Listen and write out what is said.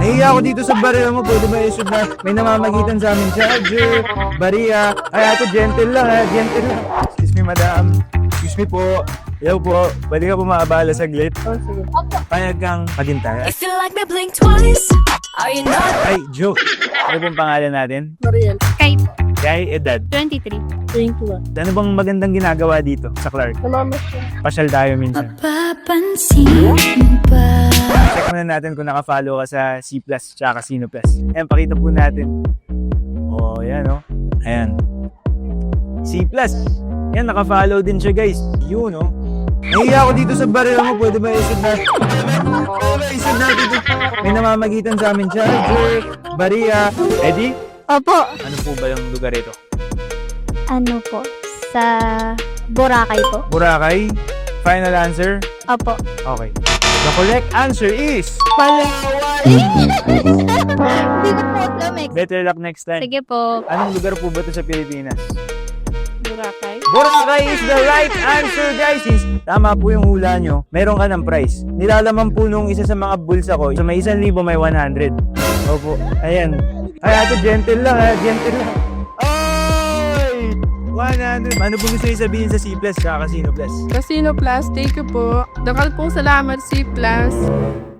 Nahiya ako dito sa barya mo, pwede ba isip na may namamagitan sa amin? Charger, barya. Ay, ito, gentle lang ha, gentle lang. Excuse me, madam. Excuse me po. Hello po, pwede ka po maabala saglit? Oh, sige. Payag kang magintay. If you like me, blink twice. Are you not? Ay, joke. Ano pong pangalan natin? Mariel. Kay po. Kay edad. 23. 21. Ano bang magandang ginagawa dito sa Clark? Namama siya. Pasyal tayo minsan. Papansin mo ba? Check muna natin kung naka-follow ka sa C++ tsaka Casino Plus. Ayan, pakita po natin. Oh, yan oh. Ayan. C++. Yan, naka-follow din siya guys. Yun oh. Nahiya ako dito sa barya mo, pwede ba isip na? Pwede ba isip na dito? May namamagitan sa amin. Charger, barya. Eddie? Opo. Ano po ba yung lugar ito? Ano po? Sa Boracay po. Boracay? Final answer? Opo. Okay. The correct answer is Palawan! Hindi ko po alam. Better luck next time. Sige po. Anong lugar po ba ito sa Pilipinas? Boracay. Boracay is the right answer, guys. Tama po yung hula nyo. Meron ka ng prize. Nilalaman po nung isa sa mga bulsa ko. So may 1,000, may 100. Opo. Ayan. Ay, ito, gentle lang ha. Gentle lang. Ay! 100. Ano po gusto nyo sabihin sa C++ sa Casino Plus? Casino Plus, thank you po. Dakal pong salamat, C Plus.